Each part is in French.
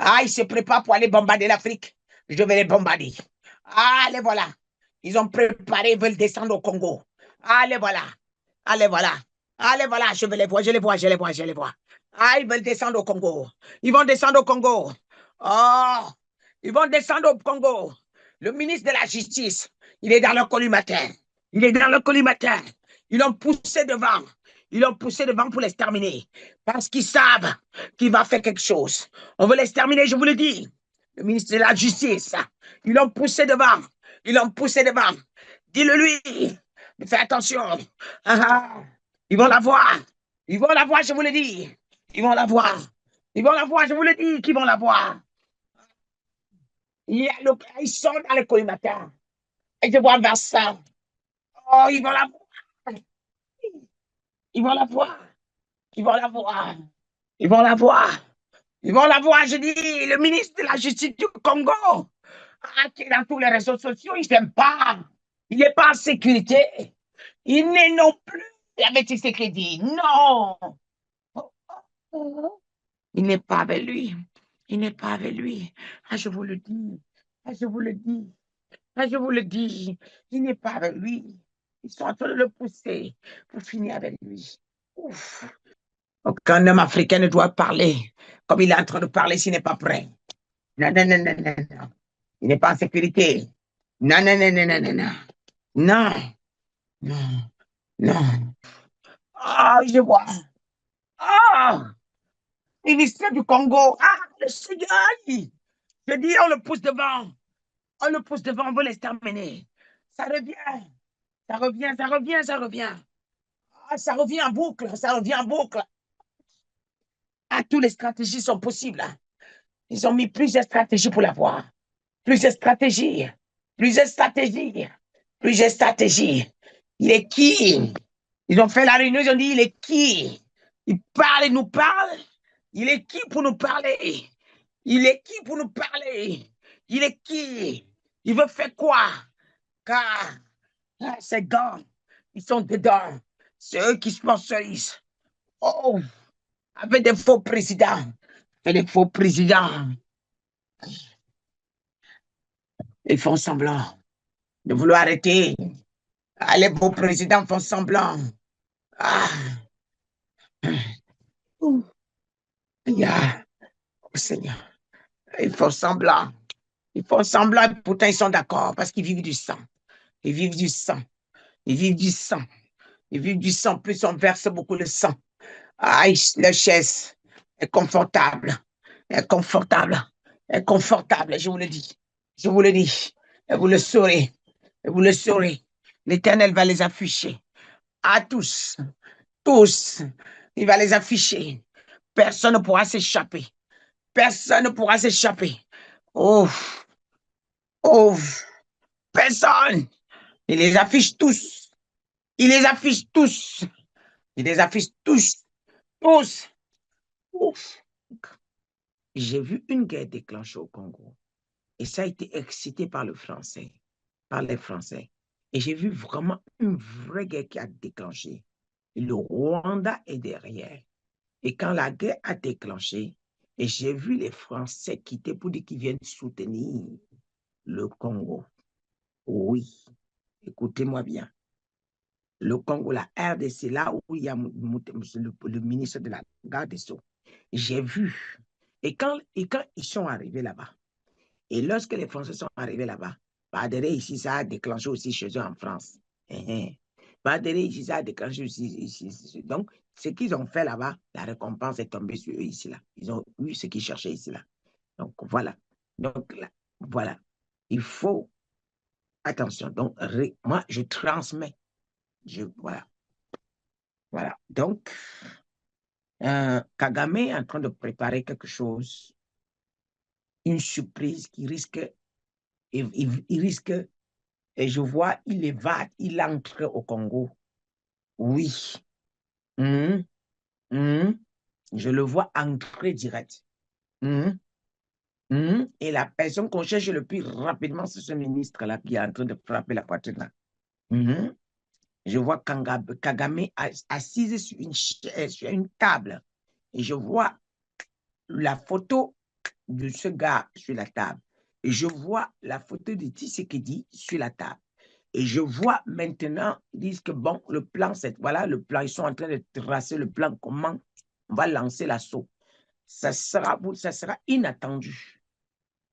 Ah, ils se préparent pour aller bombarder l'Afrique. Je vais les bombarder. Allez, voilà. Ils ont préparé, ils veulent descendre au Congo. Allez, voilà. Allez, voilà. Allez, voilà. Je vais les voir, je les vois, je les vois, je les vois. Ah, ils veulent descendre au Congo. Ils vont descendre au Congo. Oh, ils vont descendre au Congo. Le ministre de la Justice, il est dans le collimateur. Il est dans le collimateur. Ils l'ont poussé devant. Ils l'ont poussé devant pour l'exterminer. Parce qu'ils savent qu'il va faire quelque chose. On veut l'exterminer, je vous le dis. Le ministre de la Justice, ils l'ont poussé devant. Ils l'ont poussé devant. Dis-le lui. Fais attention. Ah, ah. Ils vont la voir. Ils vont la voir, je vous le dis. Ils vont la voir. Ils vont la voir, je vous le dis qu'ils vont la voir. Ils sont dans le collimateur. Et je vois Vincent. Oh, ils vont la voir. Ils vont la voir. Ils vont la voir. Ils vont la voir. Ils vont la voir, je dis, le ministre de la Justice du Congo, qui est dans tous les réseaux sociaux, il n'aime pas. Il n'est pas en sécurité. Il n'est non plus avec ses crédits. Non. Il n'est pas avec lui. Il n'est pas avec lui. Ah, je vous le dis. Ah, je vous le dis. Ah, je vous le dis. Il n'est pas avec lui. Ils sont en train de le pousser pour finir avec lui. Ouf. Aucun homme africain ne doit parler comme il est en train de parler s'il n'est pas prêt. Non, non, non, non, non, non. Il n'est pas en sécurité. Non, non, non, non, non, non, non. Non, non, non. Ah, je vois. Ah, ministre du Congo. Ah, le Seigneur. Je dis, on le pousse devant. On le pousse devant, on veut l'exterminer. Ça revient. Ça revient, ça revient, ça revient. Ah, ça revient en boucle, ça revient en boucle. Ah, toutes les stratégies sont possibles. Ils ont mis plusieurs stratégies pour l'avoir. Plusieurs stratégies. Plusieurs stratégies. Plusieurs stratégies. Il est qui? Ils ont fait la réunion, ils ont dit, il est qui? Il parle, il nous parle. Il est qui pour nous parler? Il est qui pour nous parler? Il est qui? Il veut faire quoi? Car ces gars, ils sont dedans. C'est eux qui sponsorisent. Oh, avec des faux présidents. Et les faux présidents, ils font semblant de vouloir arrêter. Ah, les beaux présidents font semblant. Ah, yeah. Oh, Seigneur, ils font semblant. Ils font semblant, et pourtant ils sont d'accord parce qu'ils vivent du sang. Ils vivent du sang. Ils vivent du sang. Ils vivent du sang. Plus on verse beaucoup de sang. Ah, la chaise est confortable. Est confortable. Est confortable, je vous le dis. Je vous le dis. Et vous le saurez. Et vous le saurez. L'Éternel va les afficher. À tous. Tous. Il va les afficher. Personne ne pourra s'échapper. Personne ne pourra s'échapper. Oh, oh, personne. Il les affiche tous. Il les affiche tous. Il les affiche tous. Tous. Ouf. J'ai vu une guerre déclenchée au Congo. Et ça a été excité par le français, par les Français. Et j'ai vu vraiment une vraie guerre qui a déclenché. Et le Rwanda est derrière. Et quand la guerre a déclenché, et j'ai vu les Français quitter pour dire qu'ils viennent soutenir le Congo. Oui, écoutez-moi bien. Le Congo, la RDC, là où il y a le ministre de la Garde des Sceaux. J'ai vu. Et quand ils sont arrivés là-bas, et lorsque les Français sont arrivés là-bas, Badere ici, ça a déclenché aussi chez eux en France. Badere ici, ça a déclenché aussi ici. Donc, ce qu'ils ont fait là-bas, la récompense est tombée sur eux ici, là. Ils ont eu ce qu'ils cherchaient ici, là. Donc, voilà. Donc, là, voilà. Il faut, attention. Donc, moi, je transmets. Voilà. Voilà. Donc, Kagame est en train de préparer quelque chose, une surprise qui risque, il risque, et je vois, il évade, il entre au Congo. Oui. Mmh, mmh. Je le vois entrer direct. Mmh, mmh. Et la personne qu'on cherche le plus rapidement, c'est ce ministre-là qui est en train de frapper la poitrine là. Mmh. Je vois Kagame assise sur une table. Et je vois la photo de ce gars sur la table. Et je vois la photo de Tshisekedi sur la table. Et je vois maintenant, ils disent que bon, le plan, c'est voilà le plan. Ils sont en train de tracer le plan, comment on va lancer l'assaut. Ça sera inattendu.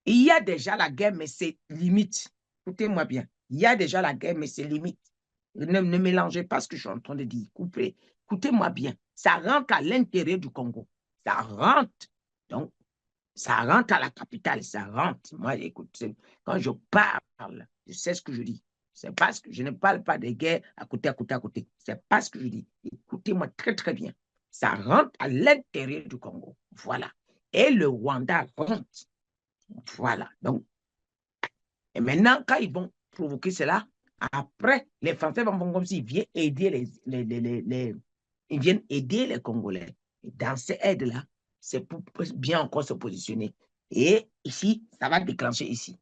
Il y a déjà la guerre, mais c'est limite. Écoutez-moi bien. Il y a déjà la guerre, mais c'est limite. Ne mélangez pas ce que je suis en train de dire. Écoutez-moi bien. Ça rentre à l'intérieur du Congo. Ça rentre. Donc, ça rentre à la capitale. Ça rentre. Moi, écoute, quand je parle, je sais ce que je dis. C'est parce que je ne parle pas de guerre à côté, à côté, à côté. C'est pas ce que je dis. Écoutez-moi très, très bien. Ça rentre à l'intérieur du Congo. Voilà. Et le Rwanda rentre. Voilà. Donc, et maintenant, quand ils vont provoquer cela, après, les Français vont comme s'ils viennent aider ils viennent aider les Congolais. Et dans ces aides-là, c'est pour bien encore se positionner. Et ici, ça va déclencher ici.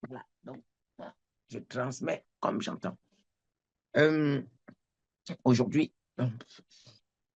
Voilà. Donc, je transmets comme j'entends. Aujourd'hui,